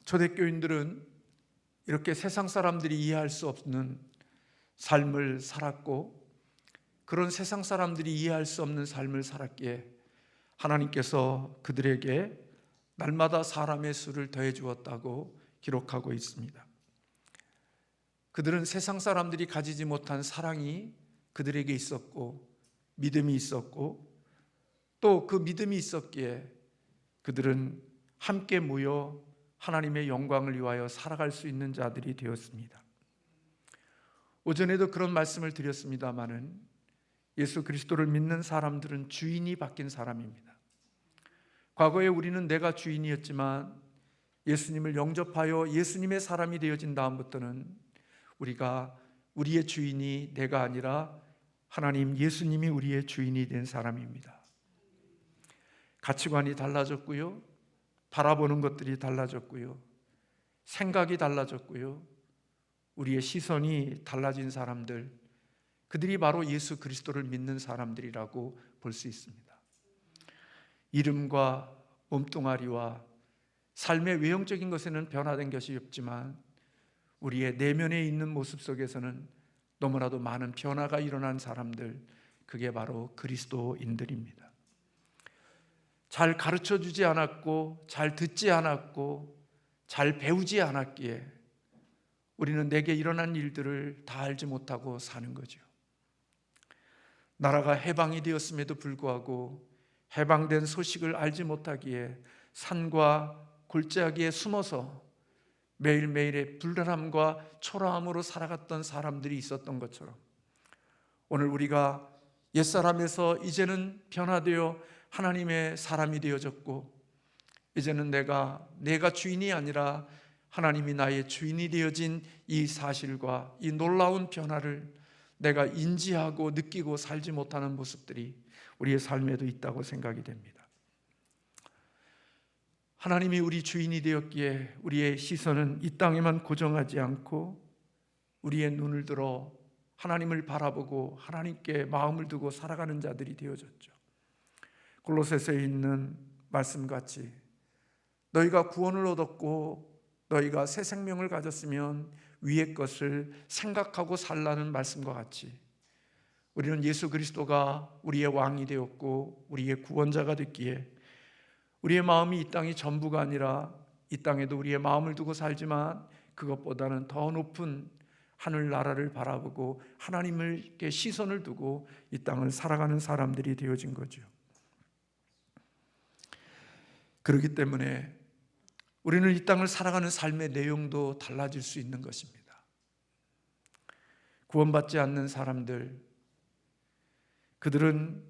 초대교인들은 이렇게 세상 사람들이 이해할 수 없는 삶을 살았고, 그런 세상 사람들이 이해할 수 없는 삶을 살았기에 하나님께서 그들에게 날마다 사람의 수를 더해 주었다고 기록하고 있습니다. 그들은 세상 사람들이 가지지 못한 사랑이 그들에게 있었고, 믿음이 있었고, 또 그 믿음이 있었기에 그들은 함께 모여 하나님의 영광을 위하여 살아갈 수 있는 자들이 되었습니다. 오전에도 그런 말씀을 드렸습니다마는 예수 그리스도를 믿는 사람들은 주인이 바뀐 사람입니다. 과거에 우리는 내가 주인이었지만 예수님을 영접하여 예수님의 사람이 되어진 다음부터는 우리가 우리의 주인이 내가 아니라 하나님 예수님이 우리의 주인이 된 사람입니다. 가치관이 달라졌고요, 바라보는 것들이 달라졌고요, 생각이 달라졌고요, 우리의 시선이 달라진 사람들, 그들이 바로 예수 그리스도를 믿는 사람들이라고 볼 수 있습니다. 이름과 몸뚱아리와 삶의 외형적인 것에는 변화된 것이 없지만 우리의 내면에 있는 모습 속에서는 너무나도 많은 변화가 일어난 사람들, 그게 바로 그리스도인들입니다. 잘 가르쳐 주지 않았고, 잘 듣지 않았고, 잘 배우지 않았기에 우리는 내게 일어난 일들을 다 알지 못하고 사는 거죠. 나라가 해방이 되었음에도 불구하고 해방된 소식을 알지 못하기에 산과 골짜기에 숨어서 매일매일의 불안함과 초라함으로 살아갔던 사람들이 있었던 것처럼, 오늘 우리가 옛사람에서 이제는 변화되어 하나님의 사람이 되어졌고, 이제는 내가 주인이 아니라 하나님이 나의 주인이 되어진 이 사실과 이 놀라운 변화를 내가 인지하고 느끼고 살지 못하는 모습들이 우리의 삶에도 있다고 생각이 됩니다. 하나님이 우리 주인이 되었기에 우리의 시선은 이 땅에만 고정하지 않고 우리의 눈을 들어 하나님을 바라보고 하나님께 마음을 두고 살아가는 자들이 되어졌죠. 골로새서에 있는 말씀같이 너희가 구원을 얻었고 너희가 새 생명을 가졌으면 위의 것을 생각하고 살라는 말씀과 같이 우리는 예수 그리스도가 우리의 왕이 되었고 우리의 구원자가 됐기에 우리의 마음이 이 땅이 전부가 아니라 이 땅에도 우리의 마음을 두고 살지만 그것보다는 더 높은 하늘나라를 바라보고 하나님께 시선을 두고 이 땅을 살아가는 사람들이 되어진 거죠. 그렇기 때문에 우리는 이 땅을 살아가는 삶의 내용도 달라질 수 있는 것입니다. 구원받지 않는 사람들, 그들은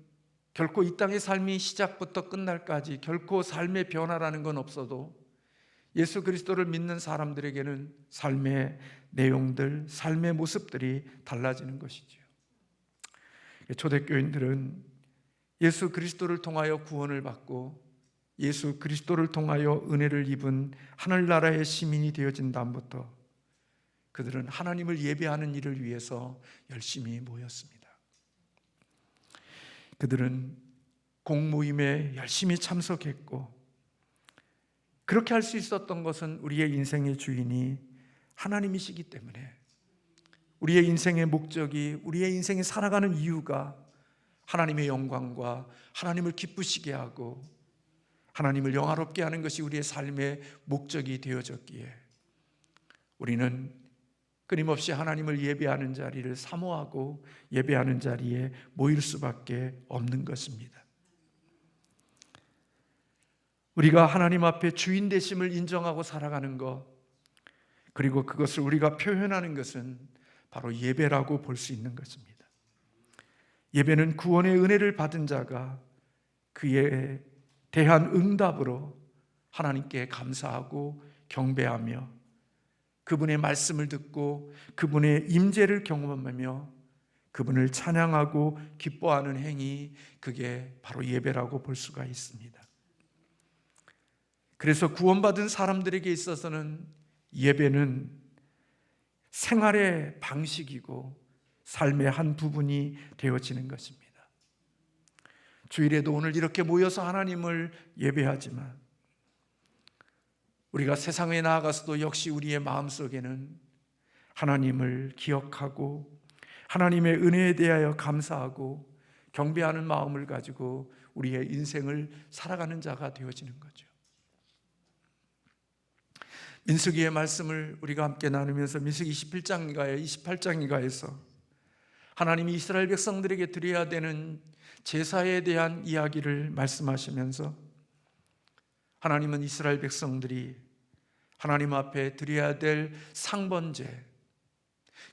결코 이 땅의 삶이 시작부터 끝날까지 결코 삶의 변화라는 건 없어도 예수 그리스도를 믿는 사람들에게는 삶의 내용들, 삶의 모습들이 달라지는 것이지요. 초대교인들은 예수 그리스도를 통하여 구원을 받고 예수 그리스도를 통하여 은혜를 입은 하늘나라의 시민이 되어진 다음부터 그들은 하나님을 예배하는 일을 위해서 열심히 모였습니다. 그들은 공모임에 열심히 참석했고, 그렇게 할 수 있었던 것은 우리의 인생의 주인이 하나님이시기 때문에, 우리의 인생의 목적이, 우리의 인생이 살아가는 이유가 하나님의 영광과 하나님을 기쁘시게 하고 하나님을 영화롭게 하는 것이 우리의 삶의 목적이 되어졌기에 우리는 끊임없이 하나님을 예배하는 자리를 사모하고 예배하는 자리에 모일 수밖에 없는 것입니다. 우리가 하나님 앞에 주인 되심을 인정하고 살아가는 것, 그리고 그것을 우리가 표현하는 것은 바로 예배라고 볼 수 있는 것입니다. 예배는 구원의 은혜를 받은 자가 그에 대한 응답으로 하나님께 감사하고 경배하며 그분의 말씀을 듣고 그분의 임재를 경험하며 그분을 찬양하고 기뻐하는 행위, 그게 바로 예배라고 볼 수가 있습니다. 그래서 구원받은 사람들에게 있어서는 예배는 생활의 방식이고 삶의 한 부분이 되어지는 것입니다. 주일에도 오늘 이렇게 모여서 하나님을 예배하지만 우리가 세상에 나아가서도 역시 우리의 마음속에는 하나님을 기억하고 하나님의 은혜에 대하여 감사하고 경배하는 마음을 가지고 우리의 인생을 살아가는 자가 되어지는 거죠. 민수기의 말씀을 우리가 함께 나누면서 민수기 27장인가에 28장인가에서 하나님이 이스라엘 백성들에게 드려야 되는 제사에 대한 이야기를 말씀하시면서 하나님은 이스라엘 백성들이 하나님 앞에 드려야 될 상번제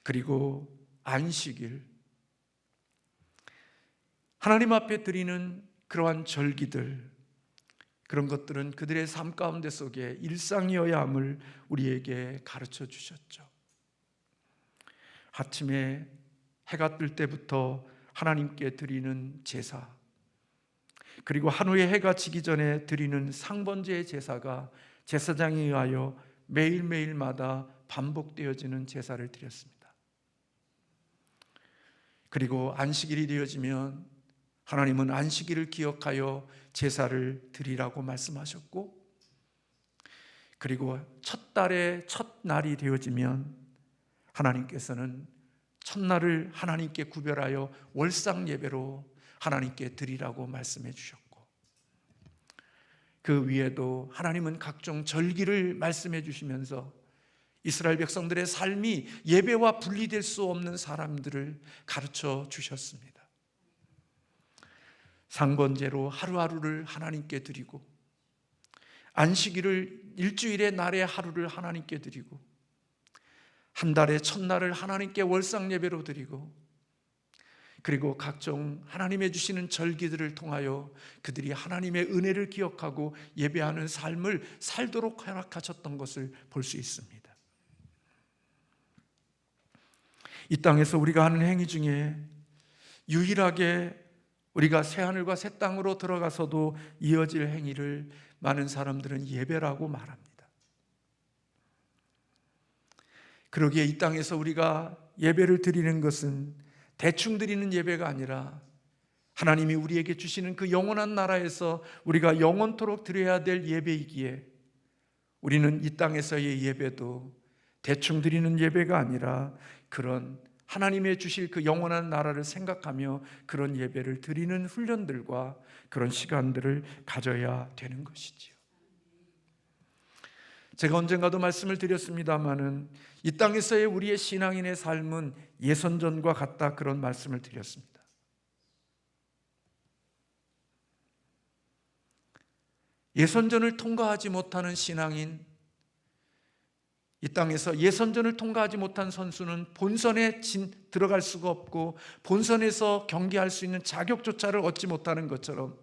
그리고 안식일, 하나님 앞에 드리는 그러한 절기들, 그런 것들은 그들의 삶 가운데 속에 일상이어야 함을 우리에게 가르쳐 주셨죠. 아침에 해가 뜰 때부터 하나님께 드리는 제사, 그리고 한우의 해가 지기 전에 드리는 상번제의 제사가 제사장에 의하여 매일매일마다 반복되어지는 제사를 드렸습니다. 그리고 안식일이 되어지면 하나님은 안식일을 기억하여 제사를 드리라고 말씀하셨고, 그리고 첫 달의 첫날이 되어지면 하나님께서는 첫날을 하나님께 구별하여 월상 예배로 하나님께 드리라고 말씀해 주셨고, 그 위에도 하나님은 각종 절기를 말씀해 주시면서 이스라엘 백성들의 삶이 예배와 분리될 수 없는 사람들을 가르쳐 주셨습니다. 상번제로 하루하루를 하나님께 드리고, 안식일을 일주일의 날의 하루를 하나님께 드리고, 한 달의 첫날을 하나님께 월상 예배로 드리고, 그리고 각종 하나님의 주시는 절기들을 통하여 그들이 하나님의 은혜를 기억하고 예배하는 삶을 살도록 허락하셨던 것을 볼 수 있습니다. 이 땅에서 우리가 하는 행위 중에 유일하게 우리가 새하늘과 새 땅으로 들어가서도 이어질 행위를 많은 사람들은 예배라고 말합니다. 그러기에 이 땅에서 우리가 예배를 드리는 것은 대충 드리는 예배가 아니라 하나님이 우리에게 주시는 그 영원한 나라에서 우리가 영원토록 드려야 될 예배이기에, 우리는 이 땅에서의 예배도 대충 드리는 예배가 아니라 그런 하나님의 주실 그 영원한 나라를 생각하며 그런 예배를 드리는 훈련들과 그런 시간들을 가져야 되는 것이지요. 제가 언젠가도 말씀을 드렸습니다마는 이 땅에서의 우리의 신앙인의 삶은 예선전과 같다, 그런 말씀을 드렸습니다. 예선전을 통과하지 못하는 신앙인, 이 땅에서 예선전을 통과하지 못한 선수는 본선에 들어갈 수가 없고 본선에서 경기할 수 있는 자격조차를 얻지 못하는 것처럼,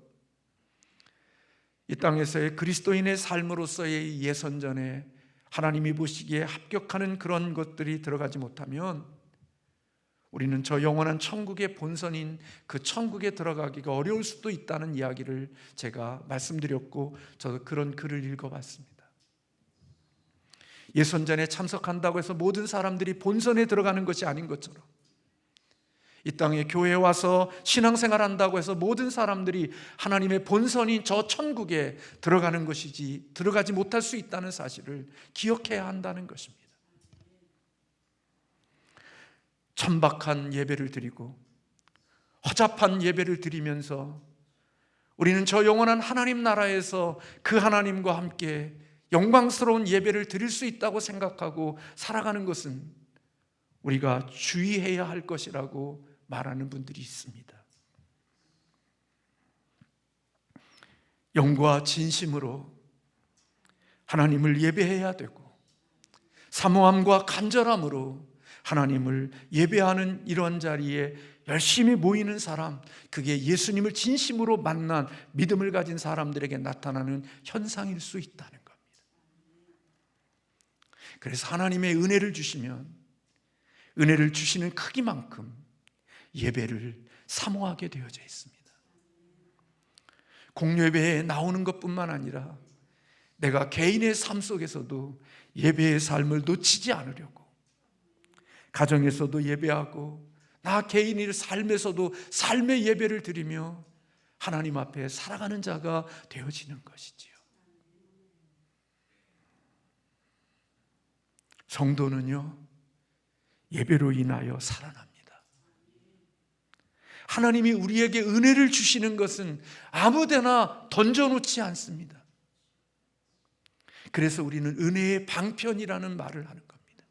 이 땅에서의 그리스도인의 삶으로서의 예선전에 하나님이 보시기에 합격하는 그런 것들이 들어가지 못하면 우리는 저 영원한 천국의 본선인 그 천국에 들어가기가 어려울 수도 있다는 이야기를 제가 말씀드렸고, 저도 그런 글을 읽어봤습니다. 예선전에 참석한다고 해서 모든 사람들이 본선에 들어가는 것이 아닌 것처럼, 이 땅에 교회에 와서 신앙생활 한다고 해서 모든 사람들이 하나님의 본선인 저 천국에 들어가는 것이지 들어가지 못할 수 있다는 사실을 기억해야 한다는 것입니다. 천박한 예배를 드리고 허잡한 예배를 드리면서 우리는 저 영원한 하나님 나라에서 그 하나님과 함께 영광스러운 예배를 드릴 수 있다고 생각하고 살아가는 것은 우리가 주의해야 할 것이라고 말하는 분들이 있습니다. 영과 진심으로 하나님을 예배해야 되고, 사모함과 간절함으로 하나님을 예배하는 이러한 자리에 열심히 모이는 사람, 그게 예수님을 진심으로 만난 믿음을 가진 사람들에게 나타나는 현상일 수 있다는 겁니다. 그래서 하나님의 은혜를 주시면 은혜를 주시는 크기만큼 예배를 사모하게 되어져 있습니다. 공예배에 나오는 것뿐만 아니라 내가 개인의 삶 속에서도 예배의 삶을 놓치지 않으려고, 가정에서도 예배하고 나 개인의 삶에서도 삶의 예배를 드리며 하나님 앞에 살아가는 자가 되어지는 것이지요. 성도는요, 예배로 인하여 살아납니다. 하나님이 우리에게 은혜를 주시는 것은 아무데나 던져놓지 않습니다. 그래서 우리는 은혜의 방편이라는 말을 하는 겁니다.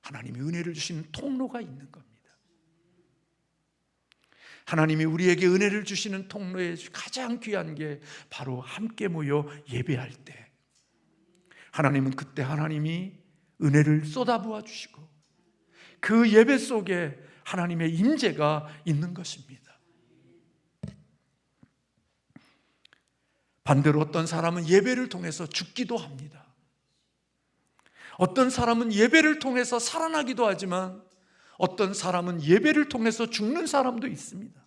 하나님이 은혜를 주시는 통로가 있는 겁니다. 하나님이 우리에게 은혜를 주시는 통로에 가장 귀한 게 바로 함께 모여 예배할 때, 하나님은 그때 하나님이 은혜를 쏟아부어 주시고 그 예배 속에 하나님의 임재가 있는 것입니다. 반대로 어떤 사람은 예배를 통해서 죽기도 합니다. 어떤 사람은 예배를 통해서 살아나기도 하지만 어떤 사람은 예배를 통해서 죽는 사람도 있습니다.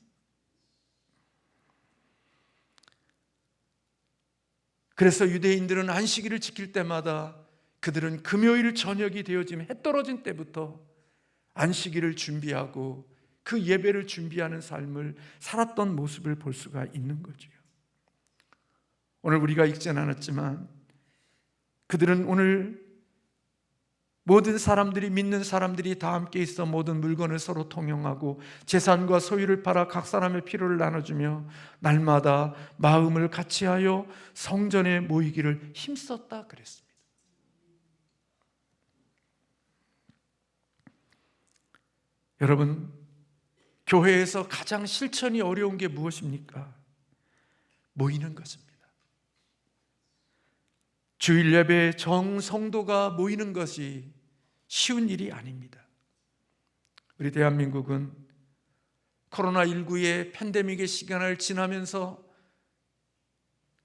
그래서 유대인들은 안식일을 지킬 때마다 그들은 금요일 저녁이 되어지면 해 떨어진 때부터 안식일을 준비하고 그 예배를 준비하는 삶을 살았던 모습을 볼 수가 있는 거죠. 오늘 우리가 읽지는 않았지만 그들은 오늘 모든 사람들이, 믿는 사람들이 다 함께 있어 모든 물건을 서로 통용하고 재산과 소유를 팔아 각 사람의 필요를 나눠주며 날마다 마음을 같이하여 성전에 모이기를 힘썼다 그랬습니다. 여러분, 교회에서 가장 실천이 어려운 게 무엇입니까? 모이는 것입니다. 주일 예배에 정성도가 모이는 것이 쉬운 일이 아닙니다. 우리 대한민국은 코로나19의 팬데믹의 시간을 지나면서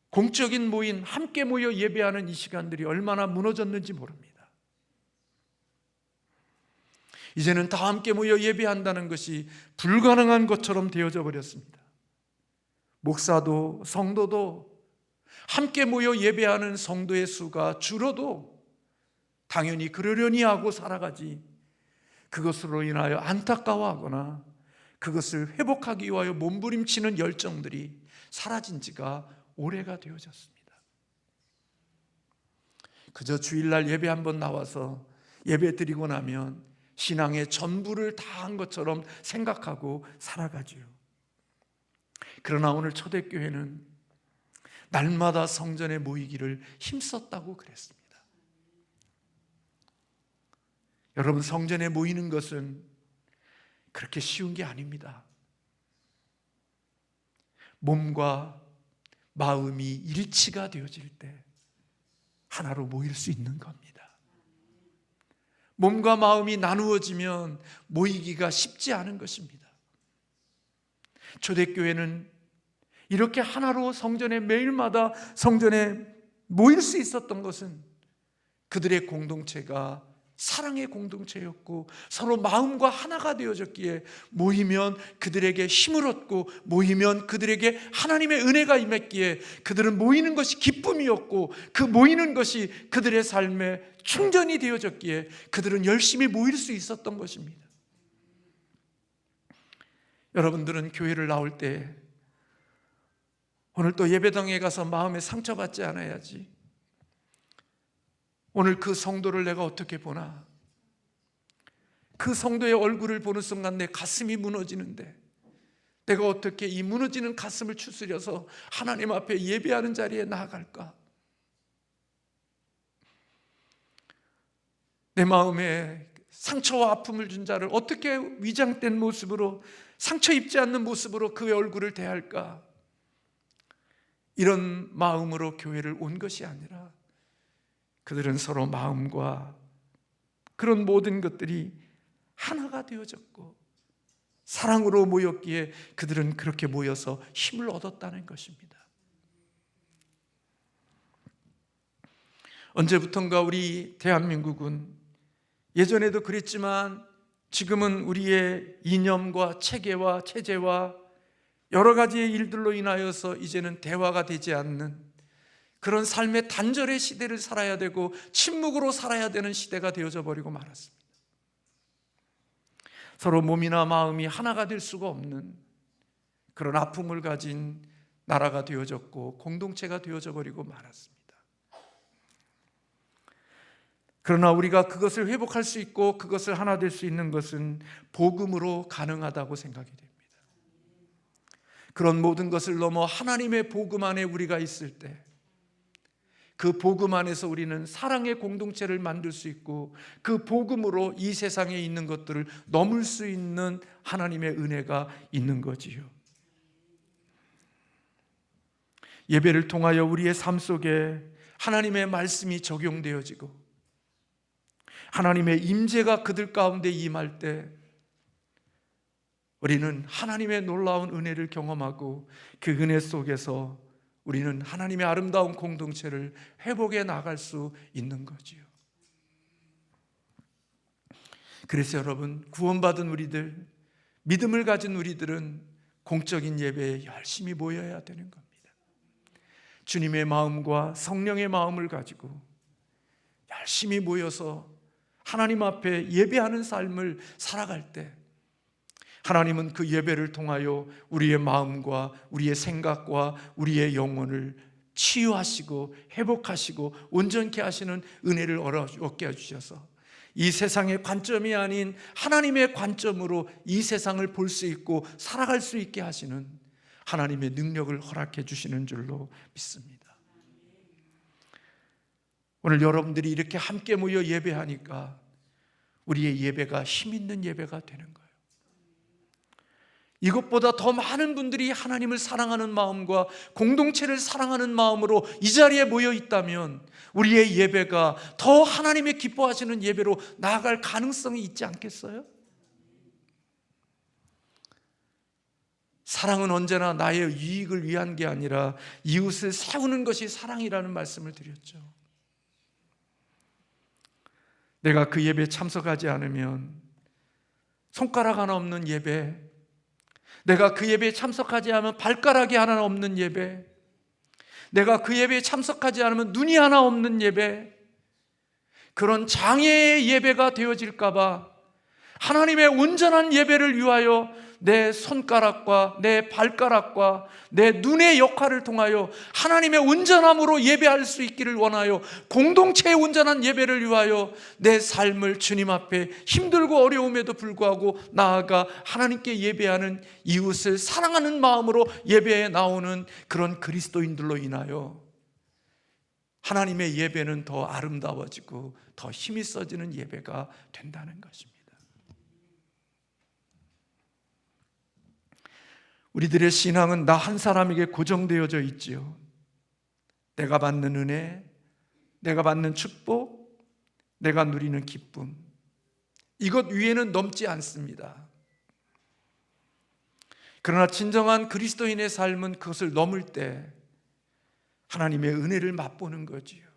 공적인 모임, 함께 모여 예배하는 이 시간들이 얼마나 무너졌는지 모릅니다. 이제는 다 함께 모여 예배한다는 것이 불가능한 것처럼 되어져 버렸습니다. 목사도 성도도 함께 모여 예배하는 성도의 수가 줄어도 당연히 그러려니 하고 살아가지, 그것으로 인하여 안타까워하거나 그것을 회복하기 위하여 몸부림치는 열정들이 사라진 지가 오래가 되어졌습니다. 그저 주일날 예배 한번 나와서 예배 드리고 나면 신앙의 전부를 다 한 것처럼 생각하고 살아가지요. 그러나 오늘 초대교회는 날마다 성전에 모이기를 힘썼다고 그랬습니다. 여러분, 성전에 모이는 것은 그렇게 쉬운 게 아닙니다. 몸과 마음이 일치가 되어질 때 하나로 모일 수 있는 겁니다. 몸과 마음이 나누어지면 모이기가 쉽지 않은 것입니다. 초대교회는 이렇게 하나로 성전에 매일마다 성전에 모일 수 있었던 것은 그들의 공동체가 사랑의 공동체였고 서로 마음과 하나가 되어졌기에 모이면 그들에게 힘을 얻고 모이면 그들에게 하나님의 은혜가 임했기에 그들은 모이는 것이 기쁨이었고 그 모이는 것이 그들의 삶에 충전이 되어졌기에 그들은 열심히 모일 수 있었던 것입니다. 여러분들은 교회를 나올 때 오늘 또 예배당에 가서 마음에 상처받지 않아야지, 오늘 그 성도를 내가 어떻게 보나, 그 성도의 얼굴을 보는 순간 내 가슴이 무너지는데 내가 어떻게 이 무너지는 가슴을 추스려서 하나님 앞에 예배하는 자리에 나아갈까? 내 마음에 상처와 아픔을 준 자를 어떻게 위장된 모습으로, 상처 입지 않는 모습으로 그의 얼굴을 대할까? 이런 마음으로 교회를 온 것이 아니라 그들은 서로 마음과 그런 모든 것들이 하나가 되어졌고 사랑으로 모였기에 그들은 그렇게 모여서 힘을 얻었다는 것입니다. 언제부턴가 우리 대한민국은 예전에도 그랬지만 지금은 우리의 이념과 체계와 체제와 여러 가지의 일들로 인하여서 이제는 대화가 되지 않는 그런 삶의 단절의 시대를 살아야 되고 침묵으로 살아야 되는 시대가 되어져 버리고 말았습니다. 서로 몸이나 마음이 하나가 될 수가 없는 그런 아픔을 가진 나라가 되어졌고 공동체가 되어져 버리고 말았습니다. 그러나 우리가 그것을 회복할 수 있고 그것을 하나 될 수 있는 것은 복음으로 가능하다고 생각이 됩니다. 그런 모든 것을 넘어 하나님의 복음 안에 우리가 있을 때, 그 복음 안에서 우리는 사랑의 공동체를 만들 수 있고 그 복음으로 이 세상에 있는 것들을 넘을 수 있는 하나님의 은혜가 있는 거지요. 예배를 통하여 우리의 삶 속에 하나님의 말씀이 적용되어지고 하나님의 임재가 그들 가운데 임할 때 우리는 하나님의 놀라운 은혜를 경험하고 그 은혜 속에서 우리는 하나님의 아름다운 공동체를 회복해 나갈 수 있는 거지요. 그래서 여러분, 구원받은 우리들, 믿음을 가진 우리들은 공적인 예배에 열심히 모여야 되는 겁니다. 주님의 마음과 성령의 마음을 가지고 열심히 모여서 하나님 앞에 예배하는 삶을 살아갈 때 하나님은 그 예배를 통하여 우리의 마음과 우리의 생각과 우리의 영혼을 치유하시고 회복하시고 온전케 하시는 은혜를 얻게 해주셔서 이 세상의 관점이 아닌 하나님의 관점으로 이 세상을 볼 수 있고 살아갈 수 있게 하시는 하나님의 능력을 허락해 주시는 줄로 믿습니다. 오늘 여러분들이 이렇게 함께 모여 예배하니까 우리의 예배가 힘 있는 예배가 되는 거예요. 이것보다 더 많은 분들이 하나님을 사랑하는 마음과 공동체를 사랑하는 마음으로 이 자리에 모여 있다면 우리의 예배가 더 하나님의 기뻐하시는 예배로 나아갈 가능성이 있지 않겠어요? 사랑은 언제나 나의 이익을 위한 게 아니라 이웃을 세우는 것이 사랑이라는 말씀을 드렸죠. 내가 그 예배에 참석하지 않으면 손가락 하나 없는 예배, 내가 그 예배에 참석하지 않으면 발가락이 하나 없는 예배, 내가 그 예배에 참석하지 않으면 눈이 하나 없는 예배, 그런 장애의 예배가 되어질까 봐 하나님의 온전한 예배를 위하여 내 손가락과 내 발가락과 내 눈의 역할을 통하여 하나님의 온전함으로 예배할 수 있기를 원하여 공동체의 온전한 예배를 위하여 내 삶을 주님 앞에 힘들고 어려움에도 불구하고 나아가 하나님께 예배하는, 이웃을 사랑하는 마음으로 예배에 나오는 그런 그리스도인들로 인하여 하나님의 예배는 더 아름다워지고 더 힘이 써지는 예배가 된다는 것입니다. 우리들의 신앙은 나 한 사람에게 고정되어져 있지요. 내가 받는 은혜, 내가 받는 축복, 내가 누리는 기쁨, 이것 위에는 넘지 않습니다. 그러나 진정한 그리스도인의 삶은 그것을 넘을 때 하나님의 은혜를 맛보는 거지요.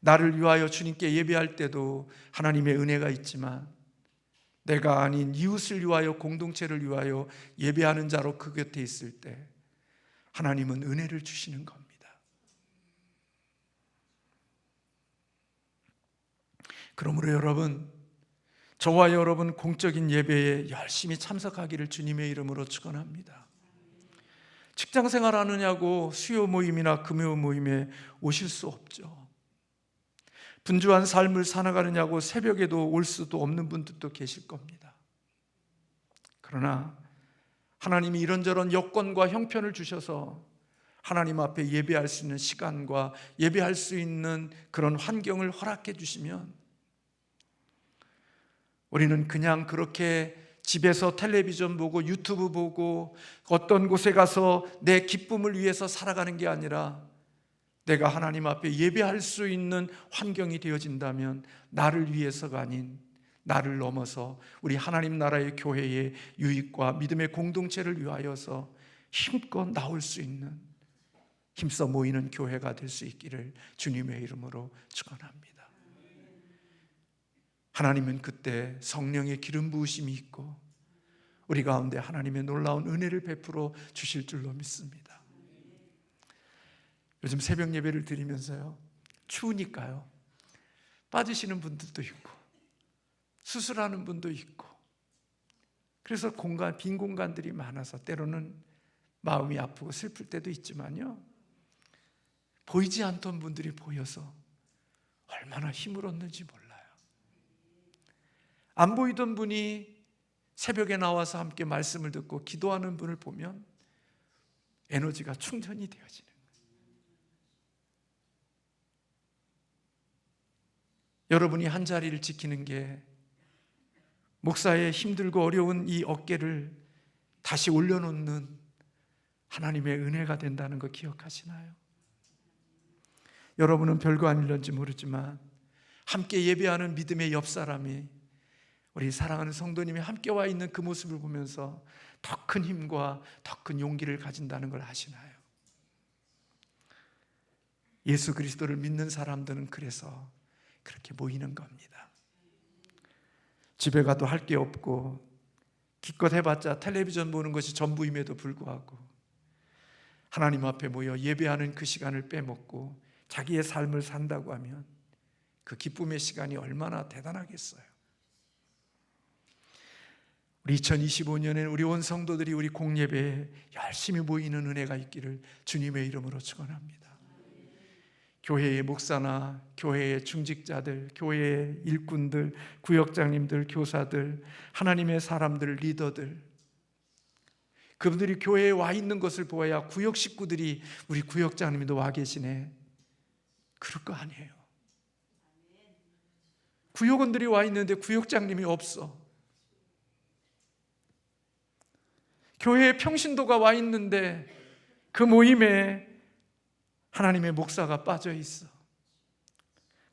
나를 위하여 주님께 예배할 때도 하나님의 은혜가 있지만 내가 아닌 이웃을 위하여 공동체를 위하여 예배하는 자로 그 곁에 있을 때 하나님은 은혜를 주시는 겁니다. 그러므로 여러분, 저와 여러분 공적인 예배에 열심히 참석하기를 주님의 이름으로 축원합니다. 직장 생활하느냐고 수요 모임이나 금요 모임에 오실 수 없죠. 분주한 삶을 살아가느냐고 새벽에도 올 수도 없는 분들도 계실 겁니다. 그러나 하나님이 이런저런 여건과 형편을 주셔서 하나님 앞에 예배할 수 있는 시간과 예배할 수 있는 그런 환경을 허락해 주시면 우리는 그냥 그렇게 집에서 텔레비전 보고 유튜브 보고 어떤 곳에 가서 내 기쁨을 위해서 살아가는 게 아니라 내가 하나님 앞에 예배할 수 있는 환경이 되어진다면 나를 위해서가 아닌 나를 넘어서 우리 하나님 나라의 교회의 유익과 믿음의 공동체를 위하여서 힘껏 나올 수 있는, 힘써 모이는 교회가 될 수 있기를 주님의 이름으로 축원합니다. 하나님은 그때 성령의 기름 부으심이 있고 우리 가운데 하나님의 놀라운 은혜를 베풀어 주실 줄로 믿습니다. 요즘 새벽 예배를 드리면서요, 추우니까요 빠지시는 분들도 있고 수술하는 분도 있고 그래서 빈 공간들이 많아서 때로는 마음이 아프고 슬플 때도 있지만요, 보이지 않던 분들이 보여서 얼마나 힘을 얻는지 몰라요. 안 보이던 분이 새벽에 나와서 함께 말씀을 듣고 기도하는 분을 보면 에너지가 충전이 되어지는 거예요. 여러분이 한 자리를 지키는 게 목사의 힘들고 어려운 이 어깨를 다시 올려놓는 하나님의 은혜가 된다는 거 기억하시나요? 여러분은 별거 아닐런지 모르지만 함께 예배하는 믿음의 옆 사람이 우리 사랑하는 성도님이 함께 와 있는 그 모습을 보면서 더 큰 힘과 더 큰 용기를 가진다는 걸 아시나요? 예수 그리스도를 믿는 사람들은 그래서 그렇게 모이는 겁니다. 집에 가도 할 게 없고 기껏 해봤자 텔레비전 보는 것이 전부임에도 불구하고 하나님 앞에 모여 예배하는 그 시간을 빼먹고 자기의 삶을 산다고 하면 그 기쁨의 시간이 얼마나 대단하겠어요. 우리 2025년에는 우리 온 성도들이 우리 공예배에 열심히 모이는 은혜가 있기를 주님의 이름으로 축원합니다. 교회의 목사나 교회의 중직자들, 교회의 일꾼들, 구역장님들, 교사들, 하나님의 사람들, 리더들, 그분들이 교회에 와 있는 것을 보아야 구역 식구들이 우리 구역장님도 와 계시네, 그럴 거 아니에요. 구역원들이 와 있는데 구역장님이 없어. 교회에 평신도가 와 있는데 그 모임에 하나님의 목사가 빠져 있어.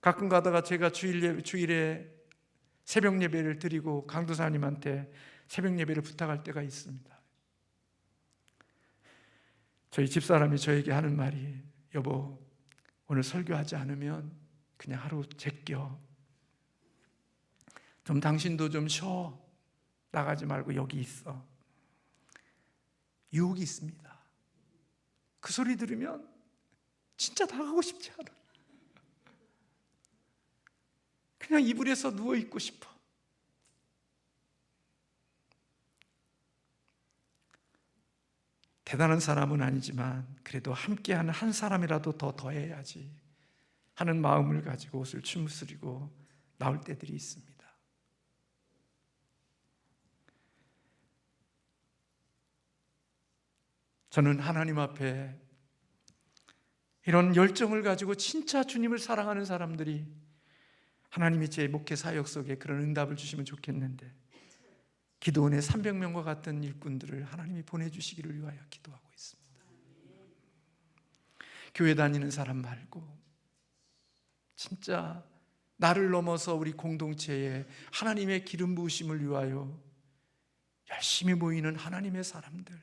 가끔 가다가 제가 주일에 새벽 예배를 드리고 강도사님한테 새벽 예배를 부탁할 때가 있습니다. 저희 집사람이 저에게 하는 말이, 여보, 오늘 설교하지 않으면 그냥 하루 제껴. 좀 당신도 좀 쉬어. 나가지 말고 여기 있어. 유혹이 있습니다. 그 소리 들으면 진짜 나가고 싶지 않아. 그냥 이불에서 누워있고 싶어. 대단한 사람은 아니지만 그래도 함께하는 한 사람이라도 더 더해야지 하는 마음을 가지고 옷을 추스리고 나올 때들이 있습니다. 저는 하나님 앞에 이런 열정을 가지고 진짜 주님을 사랑하는 사람들이 하나님이 제 목회 사역 속에 그런 응답을 주시면 좋겠는데, 기도원의 300명과 같은 일꾼들을 하나님이 보내주시기를 위하여 기도하고 있습니다. 교회 다니는 사람 말고 진짜 나를 넘어서 우리 공동체에 하나님의 기름 부으심을 위하여 열심히 모이는 하나님의 사람들,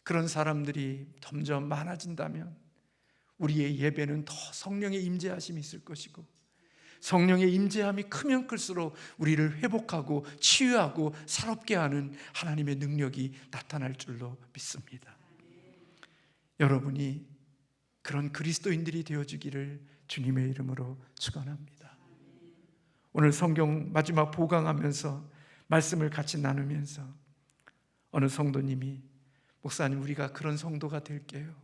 그런 사람들이 점점 많아진다면 우리의 예배는 더 성령의 임재하심이 있을 것이고, 성령의 임재함이 크면 클수록 우리를 회복하고 치유하고 새롭게 하는 하나님의 능력이 나타날 줄로 믿습니다. 여러분이 그런 그리스도인들이 되어주기를 주님의 이름으로 축원합니다. 오늘 성경 마지막 보강하면서 말씀을 같이 나누면서 어느 성도님이, 목사님, 우리가 그런 성도가 될게요.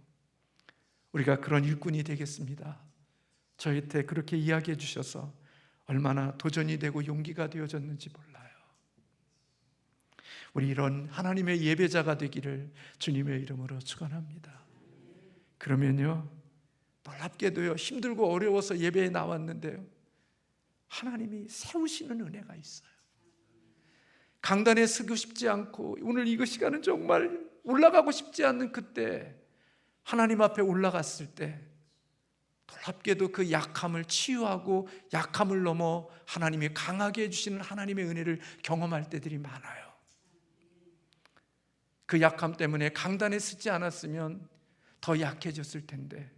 우리가 그런 일꾼이 되겠습니다. 저희한테 그렇게 이야기해 주셔서 얼마나 도전이 되고 용기가 되어졌는지 몰라요. 우리 이런 하나님의 예배자가 되기를 주님의 이름으로 축원합니다. 그러면요, 놀랍게도요, 힘들고 어려워서 예배에 나왔는데요, 하나님이 세우시는 은혜가 있어요. 강단에 서고 싶지 않고 오늘 이거 시간은 정말 올라가고 싶지 않는 그때 하나님 앞에 올라갔을 때 놀랍게도 그 약함을 치유하고 약함을 넘어 하나님이 강하게 해주시는 하나님의 은혜를 경험할 때들이 많아요. 그 약함 때문에 강단에 서지 않았으면 더 약해졌을 텐데,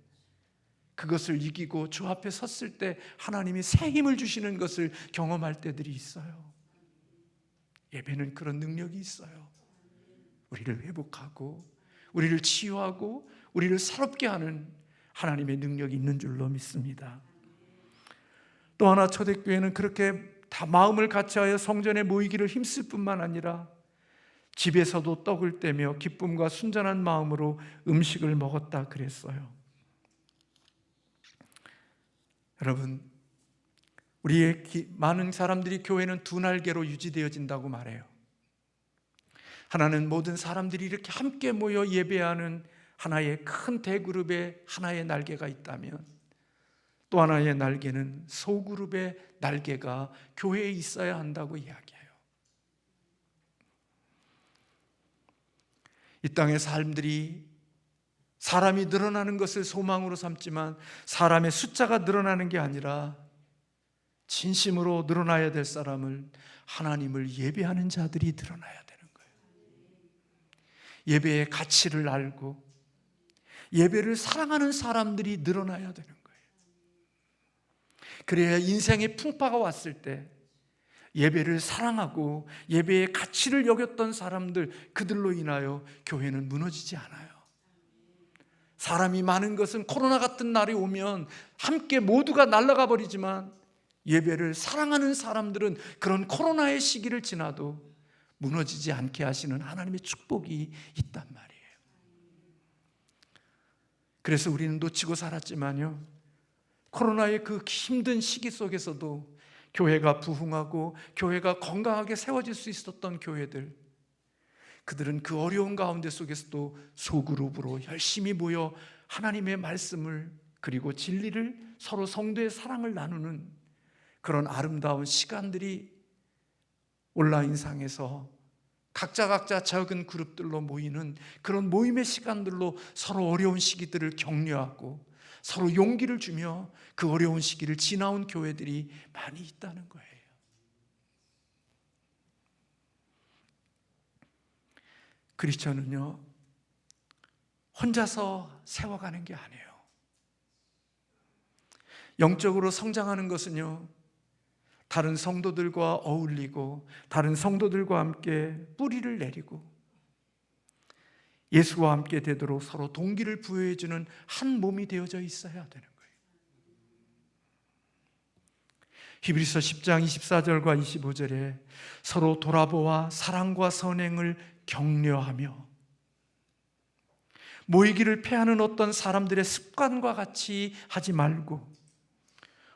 그것을 이기고 주 앞에 섰을 때 하나님이 새 힘을 주시는 것을 경험할 때들이 있어요. 예배는 그런 능력이 있어요. 우리를 회복하고 우리를 치유하고 우리를 새롭게 하는 하나님의 능력이 있는 줄로 믿습니다. 또 하나, 초대교회는 그렇게 다 마음을 같이하여 성전에 모이기를 힘쓸 뿐만 아니라 집에서도 떡을 떼며 기쁨과 순전한 마음으로 음식을 먹었다 그랬어요. 여러분, 우리의 많은 사람들이 교회는 두 날개로 유지되어진다고 말해요. 하나는 모든 사람들이 이렇게 함께 모여 예배하는 하나의 큰 대그룹의 하나의 날개가 있다면, 또 하나의 날개는 소그룹의 날개가 교회에 있어야 한다고 이야기해요. 이 땅의 삶들이 사람이 늘어나는 것을 소망으로 삼지만 사람의 숫자가 늘어나는 게 아니라 진심으로 늘어나야 될 사람을, 하나님을 예배하는 자들이 늘어나야 되는 거예요. 예배의 가치를 알고 예배를 사랑하는 사람들이 늘어나야 되는 거예요. 그래야 인생의 풍파가 왔을 때 예배를 사랑하고 예배의 가치를 여겼던 사람들, 그들로 인하여 교회는 무너지지 않아요. 사람이 많은 것은 코로나 같은 날이 오면 함께 모두가 날아가 버리지만, 예배를 사랑하는 사람들은 그런 코로나의 시기를 지나도 무너지지 않게 하시는 하나님의 축복이 있단 말이에요. 그래서 우리는 놓치고 살았지만요, 코로나의 그 힘든 시기 속에서도 교회가 부흥하고 교회가 건강하게 세워질 수 있었던 교회들, 그들은 그 어려운 가운데 속에서도 소그룹으로 열심히 모여 하나님의 말씀을, 그리고 진리를, 서로 성도의 사랑을 나누는 그런 아름다운 시간들이 온라인상에서 각자 작은 그룹들로 모이는 그런 모임의 시간들로 서로 어려운 시기들을 격려하고 서로 용기를 주며 그 어려운 시기를 지나온 교회들이 많이 있다는 거예요. 크리스천은요, 혼자서 세워가는 게 아니에요. 영적으로 성장하는 것은요, 다른 성도들과 어울리고 다른 성도들과 함께 뿌리를 내리고 예수와 함께 되도록 서로 동기를 부여해주는 한 몸이 되어져 있어야 되는 거예요. 히브리서 10장 24절과 25절에 서로 돌아보아 사랑과 선행을 격려하며, 모이기를 패하는 어떤 사람들의 습관과 같이 하지 말고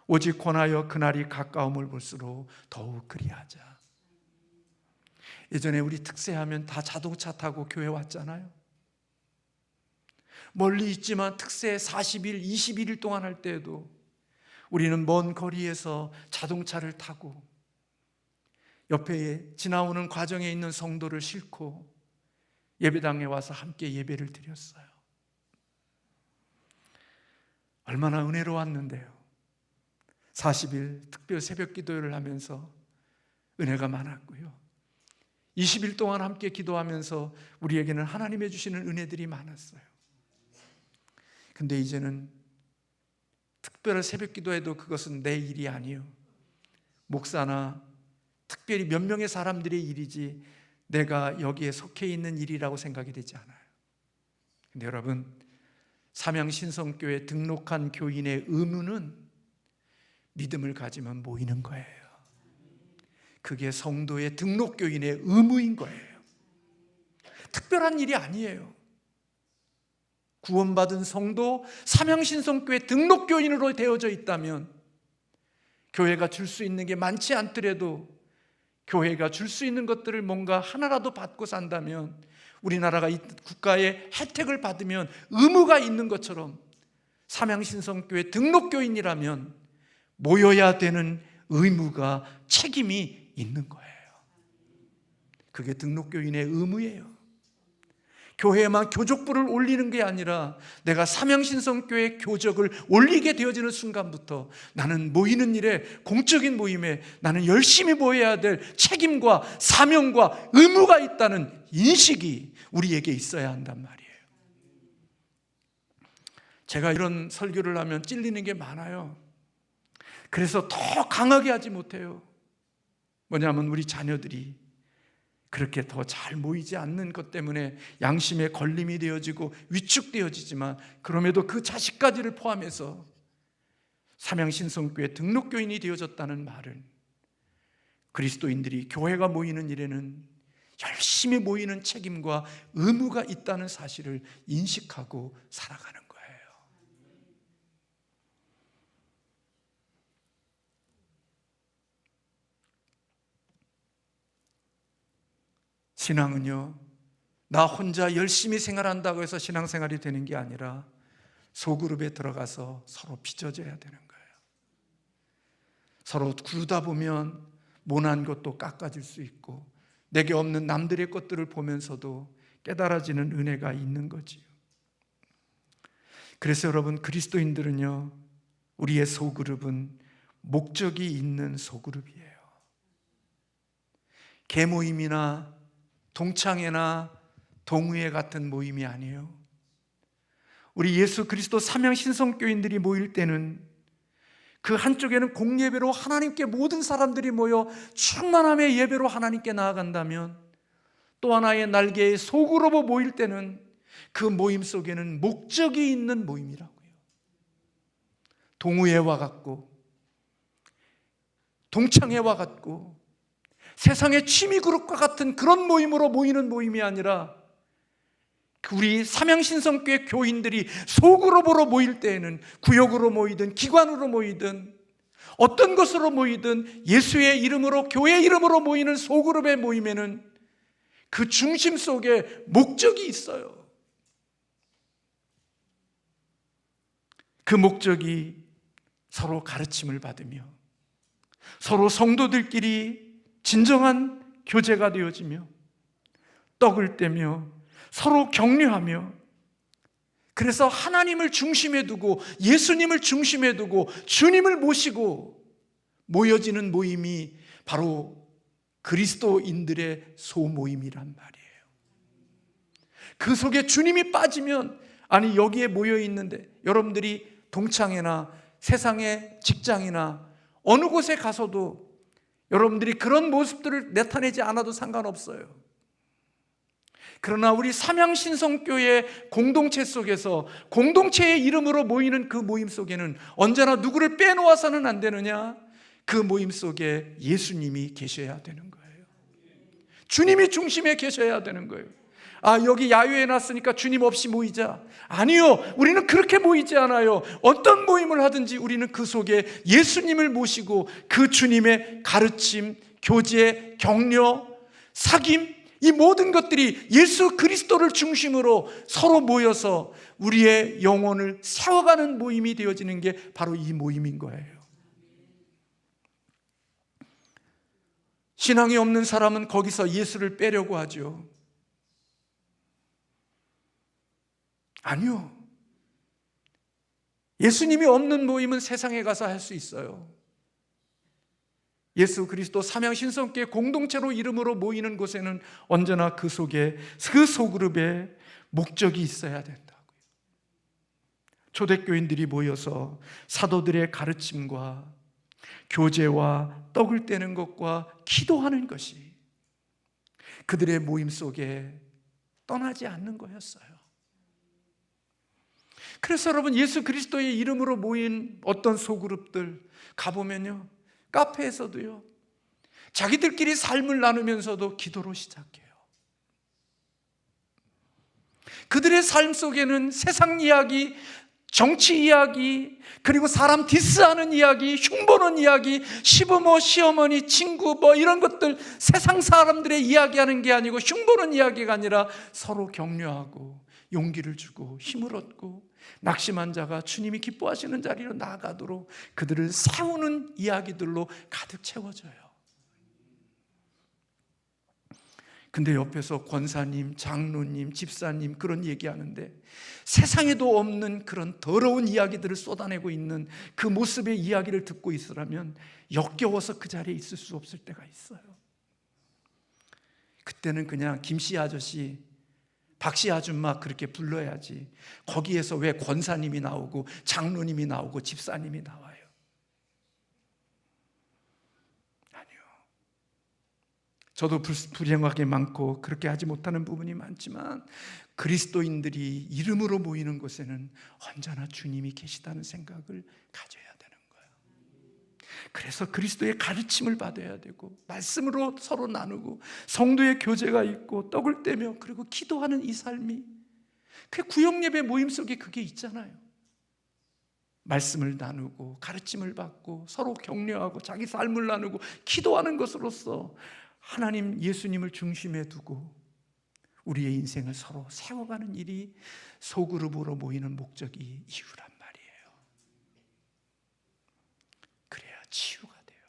오직 권하여 그날이 가까움을 볼수록 더욱 그리하자. 예전에 우리 특세하면 다 자동차 타고 교회 왔잖아요. 멀리 있지만 특세 40일, 21일 동안 할 때에도 우리는 먼 거리에서 자동차를 타고 옆에 지나오는 과정에 있는 성도를 싣고 예배당에 와서 함께 예배를 드렸어요. 얼마나 은혜로웠는데요. 40일 특별 새벽 기도를 하면서 은혜가 많았고요, 20일 동안 함께 기도하면서 우리에게는 하나님의 주시는 은혜들이 많았어요. 근데 이제는 특별한 새벽 기도에도 그것은 내 일이 아니에요. 목사나 특별히 몇 명의 사람들의 일이지 내가 여기에 속해 있는 일이라고 생각이 되지 않아요. 근데 여러분, 삼양신성교회 등록한 교인의 의무는 믿음을 가지면 모이는 거예요. 그게 성도의 등록교인의 의무인 거예요. 특별한 일이 아니에요. 구원받은 성도, 삼양신성교회 등록교인으로 되어져 있다면 교회가 줄 수 있는 게 많지 않더라도 교회가 줄 수 있는 것들을 뭔가 하나라도 받고 산다면, 우리나라가 이 국가의 혜택을 받으면 의무가 있는 것처럼 삼양신성교회 등록교인이라면 모여야 되는 의무가, 책임이 있는 거예요. 그게 등록교인의 의무예요. 교회에만 교족부를 올리는 게 아니라 내가 삼양신성교회 교적을 올리게 되어지는 순간부터 나는 모이는 일에, 공적인 모임에 나는 열심히 모여야 될 책임과 사명과 의무가 있다는 인식이 우리에게 있어야 한단 말이에요. 제가 이런 설교를 하면 찔리는 게 많아요. 그래서 더 강하게 하지 못해요. 뭐냐면 우리 자녀들이 그렇게 더 잘 모이지 않는 것 때문에 양심의 걸림이 되어지고 위축되어지지만, 그럼에도 그 자식까지를 포함해서 삼양신성교회 등록교인이 되어졌다는 말은, 그리스도인들이 교회가 모이는 일에는 열심히 모이는 책임과 의무가 있다는 사실을 인식하고 살아가는 거예요. 신앙은요, 나 혼자 열심히 생활한다고 해서 신앙생활이 되는 게 아니라 소그룹에 들어가서 서로 빚어져야 되는 거예요. 서로 구르다 보면 모난 것도 깎아질 수 있고 내게 없는 남들의 것들을 보면서도 깨달아지는 은혜가 있는 거지요. 그래서 여러분, 그리스도인들은요, 우리의 소그룹은 목적이 있는 소그룹이에요. 개모임이나 동창회나 동의회 같은 모임이 아니에요. 우리 예수 그리스도 삼양신성교인들이 모일 때는 그 한쪽에는 공예배로 하나님께 모든 사람들이 모여 충만함의 예배로 하나님께 나아간다면, 또 하나의 날개의 소그룹으로 모일 때는 그 모임 속에는 목적이 있는 모임이라고요. 동의회와 같고 동창회와 같고 세상의 취미그룹과 같은 그런 모임으로 모이는 모임이 아니라, 우리 삼양신성교회 교인들이 소그룹으로 모일 때에는, 구역으로 모이든 기관으로 모이든 어떤 것으로 모이든 예수의 이름으로, 교회 이름으로 모이는 소그룹의 모임에는 그 중심 속에 목적이 있어요. 그 목적이 서로 가르침을 받으며 서로 성도들끼리 진정한 교제가 되어지며 떡을 떼며 서로 격려하며, 그래서 하나님을 중심에 두고 예수님을 중심에 두고 주님을 모시고 모여지는 모임이 바로 그리스도인들의 소모임이란 말이에요. 그 속에 주님이 빠지면, 아니 여기에 모여 있는데 여러분들이 동창회나 세상의 직장이나 어느 곳에 가서도 여러분들이 그런 모습들을 나타내지 않아도 상관없어요. 그러나 우리 삼양신성교회 공동체 속에서 공동체의 이름으로 모이는 그 모임 속에는 언제나 누구를 빼놓아서는 안 되느냐? 그 모임 속에 예수님이 계셔야 되는 거예요. 주님이 중심에 계셔야 되는 거예요. 아, 여기 야유회 놨으니까 주님 없이 모이자. 아니요, 우리는 그렇게 모이지 않아요. 어떤 모임을 하든지 우리는 그 속에 예수님을 모시고 그 주님의 가르침, 교제, 격려, 사귐, 이 모든 것들이 예수 그리스도를 중심으로 서로 모여서 우리의 영혼을 세워가는 모임이 되어지는 게 바로 이 모임인 거예요. 신앙이 없는 사람은 거기서 예수를 빼려고 하죠. 아니요, 예수님이 없는 모임은 세상에 가서 할 수 있어요. 예수 그리스도 삼양신성교회 공동체로 이름으로 모이는 곳에는 언제나 그 속에, 그 소그룹에 목적이 있어야 된다고요. 초대교인들이 모여서 사도들의 가르침과 교제와 떡을 떼는 것과 기도하는 것이 그들의 모임 속에 떠나지 않는 거였어요. 그래서 여러분, 예수 그리스도의 이름으로 모인 어떤 소그룹들 가보면요, 카페에서도요, 자기들끼리 삶을 나누면서도 기도로 시작해요. 그들의 삶 속에는 세상 이야기, 정치 이야기, 그리고 사람 디스하는 이야기, 흉보는 이야기, 시부모, 시어머니, 친구 이런 것들, 세상 사람들의 이야기하는 게 아니고, 흉보는 이야기가 아니라 서로 격려하고 용기를 주고 힘을 얻고, 낙심한 자가 주님이 기뻐하시는 자리로 나아가도록 그들을 세우는 이야기들로 가득 채워져요. 근데 옆에서 권사님, 장로님, 집사님 그런 얘기하는데 세상에도 없는 그런 더러운 이야기들을 쏟아내고 있는 그 모습의 이야기를 듣고 있으라면 역겨워서 그 자리에 있을 수 없을 때가 있어요. 그때는 그냥 김씨 아저씨, 박씨 아줌마 그렇게 불러야지, 거기에서 왜 권사님이 나오고 장로님이 나오고 집사님이 나와요? 아니요. 저도 불행하게 많고 그렇게 하지 못하는 부분이 많지만 그리스도인들이 이름으로 모이는 곳에는 언제나 주님이 계시다는 생각을 가져야 되는 거예요. 그래서 그리스도의 가르침을 받아야 되고, 말씀으로 서로 나누고, 성도의 교제가 있고, 떡을 떼며 그리고 기도하는 이 삶이, 그 구역예배 모임 속에 그게 있잖아요. 말씀을 나누고 가르침을 받고 서로 격려하고 자기 삶을 나누고 기도하는 것으로서 하나님 예수님을 중심에 두고 우리의 인생을 서로 세워가는 일이 소그룹으로 모이는 목적이 이유란 말이에요. 그래야 치유가 돼요.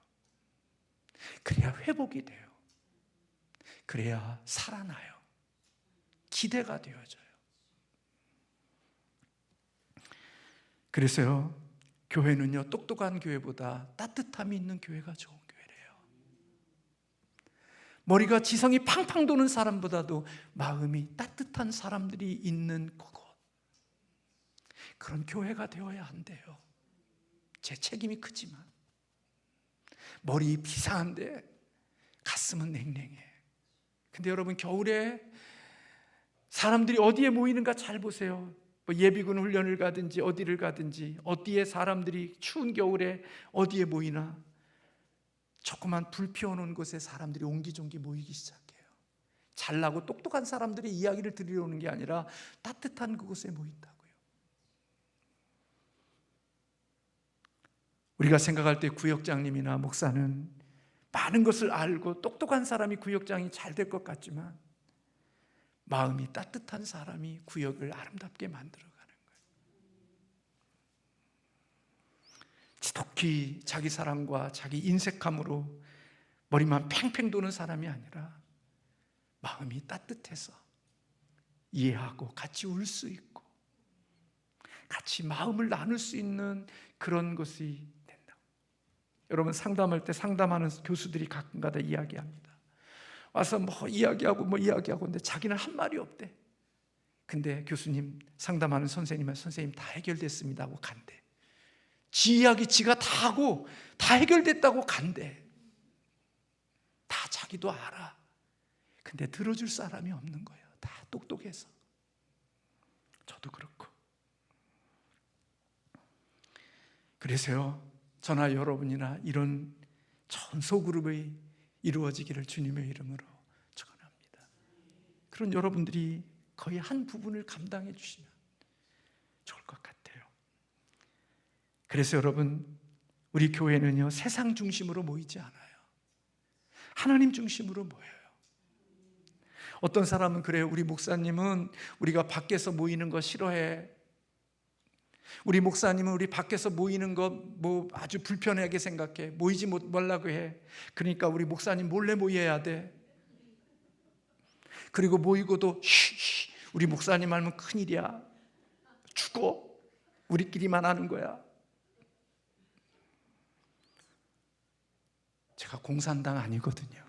그래야 회복이 돼요. 그래야 살아나요. 기대가 되어져요. 그래서요, 교회는요, 똑똑한 교회보다 따뜻함이 있는 교회가 좋은 교회래요. 머리가 지성이 팡팡 도는 사람보다도 마음이 따뜻한 사람들이 있는 그곳, 그런 교회가 되어야 한대요. 제 책임이 크지만 머리 비상한데 가슴은 냉랭해. 근데 여러분, 겨울에 사람들이 어디에 모이는가 잘 보세요. 뭐 예비군 훈련을 가든지 어디를 가든지, 어디에 사람들이 추운 겨울에 어디에 모이나 조그만 불 피워놓은 곳에 사람들이 옹기종기 모이기 시작해요. 잘나고 똑똑한 사람들의 이야기를 들으러 오는 게 아니라 따뜻한 그곳에 모인다고요. 우리가 생각할 때 구역장님이나 목사는 많은 것을 알고 똑똑한 사람이 구역장이 잘 될 것 같지만, 마음이 따뜻한 사람이 구역을 아름답게 만들어가는 거예요. 지독히 자기 사랑과 자기 인색함으로 머리만 팽팽 도는 사람이 아니라 마음이 따뜻해서 이해하고 같이 울 수 있고 같이 마음을 나눌 수 있는 그런 것이 된다. 여러분, 상담할 때 상담하는 교수들이 가끔가다 이야기합니다. 와서 뭐 이야기하고 근데 자기는 한 말이 없대. 근데 교수님, 상담하는 선생님은 선생님 다 해결됐습니다 하고 간대. 지 이야기 지가 다 하고 다 해결됐다고 간대. 다 자기도 알아. 근데 들어줄 사람이 없는 거예요. 다 똑똑해서. 저도 그렇고. 그래서요, 저나 여러분이나 이런 좋은 소그룹의 이루어지기를 주님의 이름으로 축원합니다. 그런 여러분들이 거의 한 부분을 감당해 주시면 좋을 것 같아요. 그래서 여러분, 우리 교회는요, 세상 중심으로 모이지 않아요. 하나님 중심으로 모여요. 어떤 사람은 그래요. 우리 목사님은 우리가 밖에서 모이는 거 싫어해. 우리 목사님은 우리 밖에서 모이는 거 뭐 아주 불편하게 생각해. 모이지 말라고 해. 그러니까 우리 목사님 몰래 모여야 돼. 그리고 모이고도 우리 목사님 알면 큰일이야. 죽어. 우리끼리만 하는 거야. 제가 공산당 아니거든요.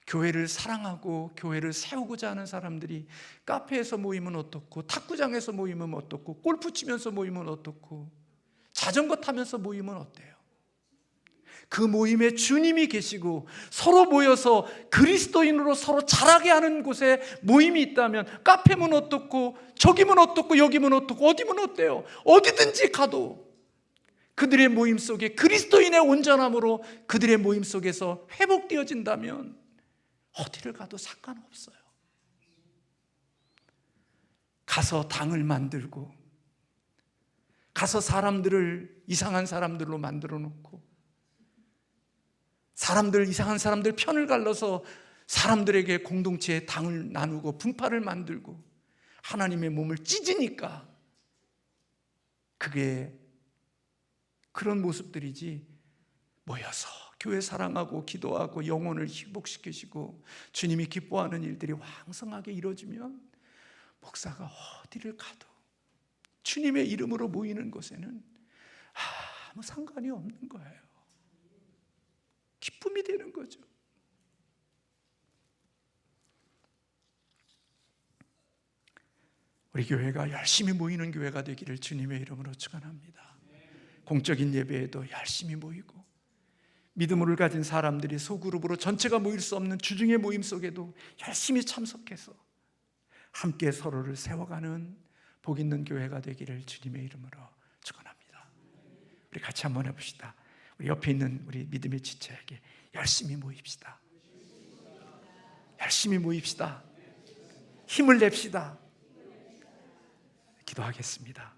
교회를 사랑하고 교회를 세우고자 하는 사람들이 카페에서 모이면 어떻고, 탁구장에서 모이면 어떻고, 골프 치면서 모이면 어떻고, 자전거 타면서 모이면 어때요? 그 모임에 주님이 계시고 서로 모여서 그리스도인으로 서로 자라게 하는 곳에 모임이 있다면, 카페면 어떻고, 저기면 어떻고, 여기면 어떻고, 어디면 어때요? 어디든지 가도 그들의 모임 속에 그리스도인의 온전함으로 그들의 모임 속에서 회복되어진다면 어디를 가도 상관없어요. 가서 당을 만들고, 가서 사람들을 이상한 사람들로 만들어 놓고, 이상한 사람들 편을 갈라서 사람들에게 공동체의 당을 나누고 분파를 만들고 하나님의 몸을 찢으니까 그게 그런 모습들이지, 모여서 교회 사랑하고 기도하고 영혼을 회복시키시고 주님이 기뻐하는 일들이 왕성하게 이루어지면 목사가 어디를 가도 주님의 이름으로 모이는 곳에는 아무 상관이 없는 거예요. 기쁨이 되는 거죠. 우리 교회가 열심히 모이는 교회가 되기를 주님의 이름으로 축원합니다. 공적인 예배에도 열심히 모이고, 믿음을 가진 사람들이 소그룹으로 전체가 모일 수 없는 주중의 모임 속에도 열심히 참석해서 함께 서로를 세워가는 복 있는 교회가 되기를 주님의 이름으로 축원합니다. 우리 같이 한번 해봅시다. 우리 옆에 있는 우리 믿음의 지체에게 열심히 모입시다. 열심히 모입시다. 힘을 냅시다. 기도하겠습니다.